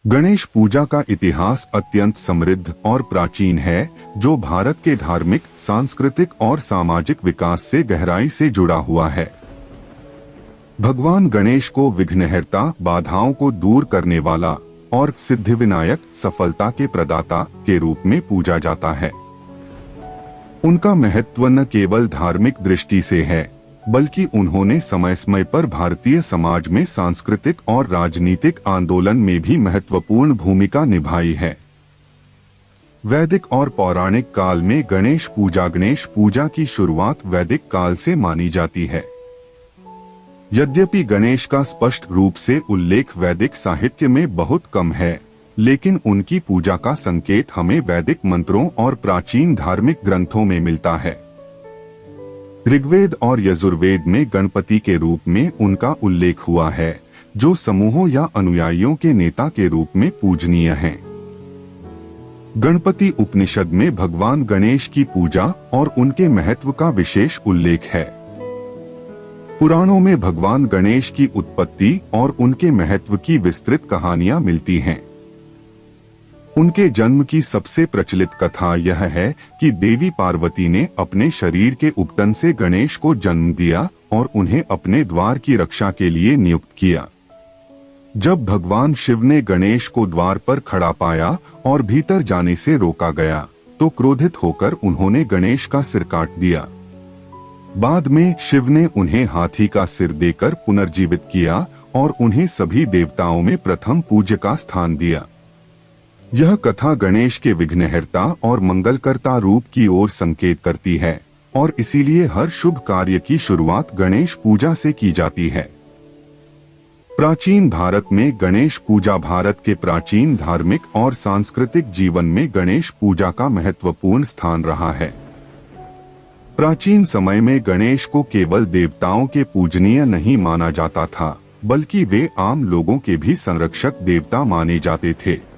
गणेश पूजा का इतिहास अत्यंत समृद्ध और प्राचीन है, जो भारत के धार्मिक, सांस्कृतिक और सामाजिक विकास से गहराई से जुड़ा हुआ है। भगवान गणेश को विघ्नहर्ता, बाधाओं को दूर करने वाला और सिद्धिविनायक, सफलता के प्रदाता के रूप में पूजा जाता है। उनका महत्व न केवल धार्मिक दृष्टि से है, बल्कि उन्होंने समय समय पर भारतीय समाज में सांस्कृतिक और राजनीतिक आंदोलन में भी महत्वपूर्ण भूमिका निभाई है। वैदिक और पौराणिक काल में गणेश पूजा की शुरुआत वैदिक काल से मानी जाती है। यद्यपि गणेश का स्पष्ट रूप से उल्लेख वैदिक साहित्य में बहुत कम है, लेकिन उनकी पूजा का संकेत हमें वैदिक मंत्रों और प्राचीन धार्मिक ग्रंथों में मिलता है। ऋग्वेद और यजुर्वेद में गणपति के रूप में उनका उल्लेख हुआ है, जो समूहों या अनुयायियों के नेता के रूप में पूजनीय हैं। गणपति उपनिषद में भगवान गणेश की पूजा और उनके महत्व का विशेष उल्लेख है। पुराणों में भगवान गणेश की उत्पत्ति और उनके महत्व की विस्तृत कहानियां मिलती हैं। उनके जन्म की सबसे प्रचलित कथा यह है कि देवी पार्वती ने अपने शरीर के उपटन से गणेश को जन्म दिया और उन्हें अपने द्वार की रक्षा के लिए नियुक्त किया। जब भगवान शिव ने गणेश को द्वार पर खड़ा पाया और भीतर जाने से रोका गया, तो क्रोधित होकर उन्होंने गणेश का सिर काट दिया। बाद में शिव ने उन्हें हाथी का सिर देकर पुनर्जीवित किया और उन्हें सभी देवताओं में प्रथम पूज्य का स्थान दिया। यह कथा गणेश के विघ्नहर्ता और मंगलकर्ता रूप की ओर संकेत करती है और इसीलिए हर शुभ कार्य की शुरुआत गणेश पूजा से की जाती है। प्राचीन भारत में गणेश पूजा भारत के प्राचीन धार्मिक और सांस्कृतिक जीवन में गणेश पूजा का महत्वपूर्ण स्थान रहा है। प्राचीन समय में गणेश को केवल देवताओं के पूजनीय नहीं माना जाता था, बल्कि वे आम लोगों के भी संरक्षक देवता माने जाते थे।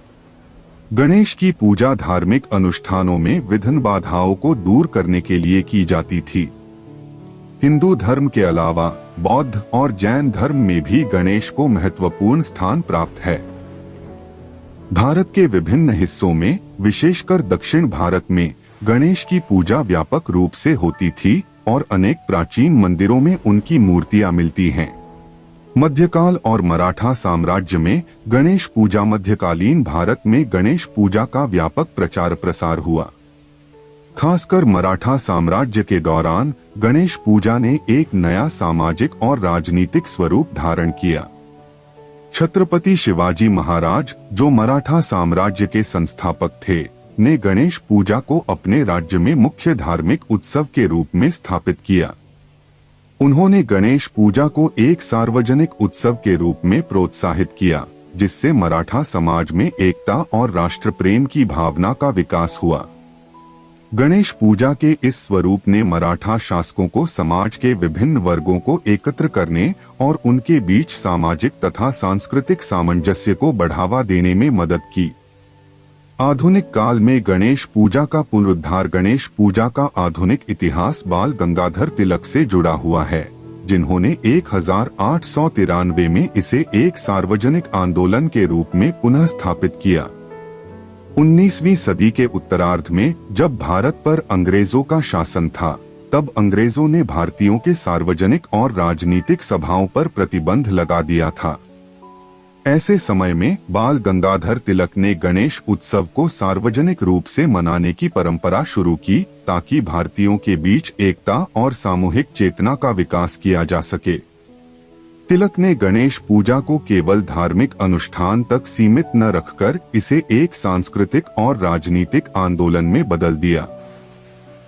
गणेश की पूजा धार्मिक अनुष्ठानों में विघ्न बाधाओं को दूर करने के लिए की जाती थी। हिंदू धर्म के अलावा बौद्ध और जैन धर्म में भी गणेश को महत्वपूर्ण स्थान प्राप्त है। भारत के विभिन्न हिस्सों में, विशेषकर दक्षिण भारत में, गणेश की पूजा व्यापक रूप से होती थी और अनेक प्राचीन मंदिरों में उनकी मूर्तियां मिलती हैं। मध्यकाल और मराठा साम्राज्य में गणेश पूजा मध्यकालीन भारत में गणेश पूजा का व्यापक प्रचार प्रसार हुआ। खासकर मराठा साम्राज्य के दौरान गणेश पूजा ने एक नया सामाजिक और राजनीतिक स्वरूप धारण किया। छत्रपति शिवाजी महाराज, जो मराठा साम्राज्य के संस्थापक थे, ने गणेश पूजा को अपने राज्य में मुख्य धार्मिक उत्सव के रूप में स्थापित किया। उन्होंने गणेश पूजा को एक सार्वजनिक उत्सव के रूप में प्रोत्साहित किया, जिससे मराठा समाज में एकता और राष्ट्र प्रेम की भावना का विकास हुआ। गणेश पूजा के इस स्वरूप ने मराठा शासकों को समाज के विभिन्न वर्गों को एकत्र करने और उनके बीच सामाजिक तथा सांस्कृतिक सामंजस्य को बढ़ावा देने में मदद की। आधुनिक काल में गणेश पूजा का पुनरुद्धार गणेश पूजा का आधुनिक इतिहास बाल गंगाधर तिलक से जुड़ा हुआ है, जिन्होंने 1893 में इसे एक सार्वजनिक आंदोलन के रूप में पुनः स्थापित किया। 19वीं सदी के उत्तरार्ध में जब भारत पर अंग्रेजों का शासन था, तब अंग्रेजों ने भारतीयों के सार्वजनिक और राजनीतिक सभाओं पर प्रतिबंध लगा दिया था। ऐसे समय में बाल गंगाधर तिलक ने गणेश उत्सव को सार्वजनिक रूप से मनाने की परंपरा शुरू की, ताकि भारतीयों के बीच एकता और सामूहिक चेतना का विकास किया जा सके। तिलक ने गणेश पूजा को केवल धार्मिक अनुष्ठान तक सीमित न रखकर इसे एक सांस्कृतिक और राजनीतिक आंदोलन में बदल दिया।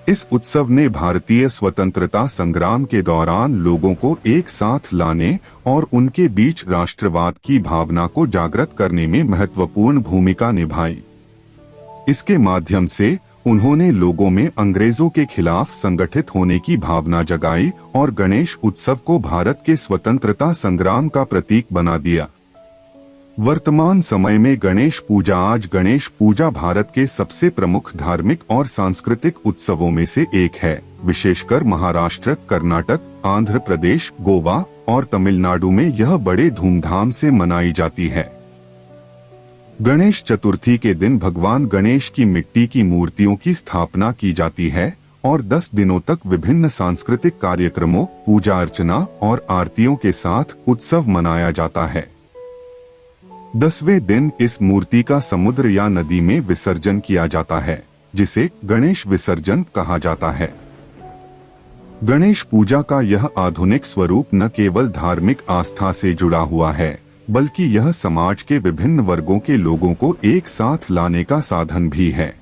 इस उत्सव ने भारतीय स्वतंत्रता संग्राम के दौरान लोगों को एक साथ लाने और उनके बीच राष्ट्रवाद की भावना को जागृत करने में महत्वपूर्ण भूमिका निभाई। इसके माध्यम से उन्होंने लोगों में अंग्रेजों के खिलाफ संगठित होने की भावना जगाई और गणेश उत्सव को भारत के स्वतंत्रता संग्राम का प्रतीक बना दिया। वर्तमान समय में गणेश पूजा आज गणेश पूजा भारत के सबसे प्रमुख धार्मिक और सांस्कृतिक उत्सवों में से एक है। विशेषकर महाराष्ट्र, कर्नाटक, आंध्र प्रदेश, गोवा और तमिलनाडु में यह बड़े धूमधाम से मनाई जाती है। गणेश चतुर्थी के दिन भगवान गणेश की मिट्टी की मूर्तियों की स्थापना की जाती है और 10 दिनों तक विभिन्न सांस्कृतिक कार्यक्रमों, पूजा अर्चना और आरतियों के साथ उत्सव मनाया जाता है। 10वें दिन इस मूर्ति का समुद्र या नदी में विसर्जन किया जाता है, जिसे गणेश विसर्जन कहा जाता है। गणेश पूजा का यह आधुनिक स्वरूप न केवल धार्मिक आस्था से जुड़ा हुआ है, बल्कि यह समाज के विभिन्न वर्गों के लोगों को एक साथ लाने का साधन भी है।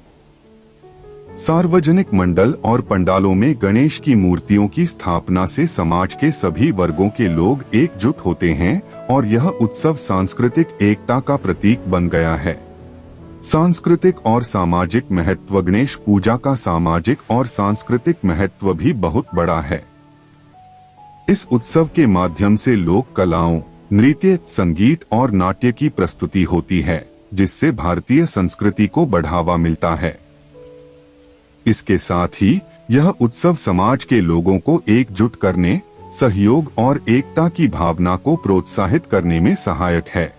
सार्वजनिक मंडल और पंडालों में गणेश की मूर्तियों की स्थापना से समाज के सभी वर्गों के लोग एकजुट होते हैं और यह उत्सव सांस्कृतिक एकता का प्रतीक बन गया है। सांस्कृतिक और सामाजिक महत्व। गणेश पूजा का सामाजिक और सांस्कृतिक महत्व भी बहुत बड़ा है। इस उत्सव के माध्यम से लोक कलाओं, नृत्य, संगीत और नाट्य की प्रस्तुति होती है, जिससे भारतीय संस्कृति को बढ़ावा मिलता है। इसके साथ ही यह उत्सव समाज के लोगों को एकजुट करने, सहयोग और एकता की भावना को प्रोत्साहित करने में सहायक है।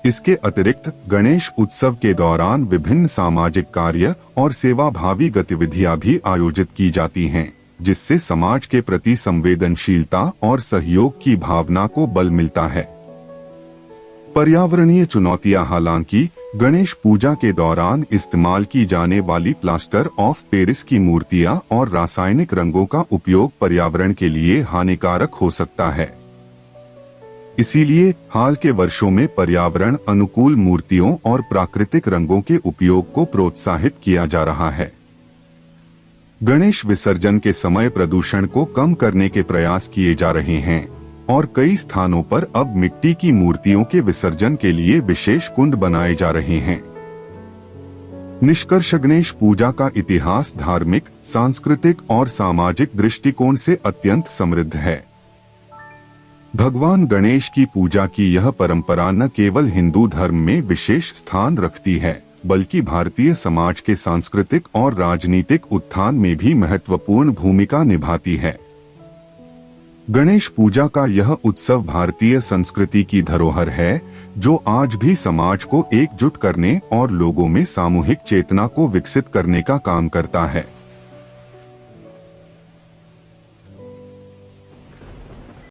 इसके अतिरिक्त गणेश उत्सव के दौरान विभिन्न सामाजिक कार्य और सेवाभावी गतिविधियां भी आयोजित की जाती हैं, जिससे समाज के प्रति संवेदनशीलता और सहयोग की भावना को बल मिलता है। पर्यावरणीय चुनौतियां। हालांकि गणेश पूजा के दौरान इस्तेमाल की जाने वाली प्लास्टर ऑफ पेरिस की मूर्तियां और रासायनिक रंगों का उपयोग पर्यावरण के लिए हानिकारक हो सकता है। इसीलिए हाल के वर्षों में पर्यावरण अनुकूल मूर्तियों और प्राकृतिक रंगों के उपयोग को प्रोत्साहित किया जा रहा है। गणेश विसर्जन के समय प्रदूषण को कम करने के प्रयास किए जा रहे हैं और कई स्थानों पर अब मिट्टी की मूर्तियों के विसर्जन के लिए विशेष कुंड बनाए जा रहे हैं। निष्कर्ष। गणेश पूजा का इतिहास धार्मिक, सांस्कृतिक और सामाजिक दृष्टिकोण से अत्यंत समृद्ध है। भगवान गणेश की पूजा की यह परंपरा न केवल हिंदू धर्म में विशेष स्थान रखती है, बल्कि भारतीय समाज के सांस्कृतिक और राजनीतिक उत्थान में भी महत्वपूर्ण भूमिका निभाती है। गणेश पूजा का यह उत्सव भारतीय संस्कृति की धरोहर है, जो आज भी समाज को एकजुट करने और लोगों में सामूहिक चेतना को विकसित करने का काम करता है।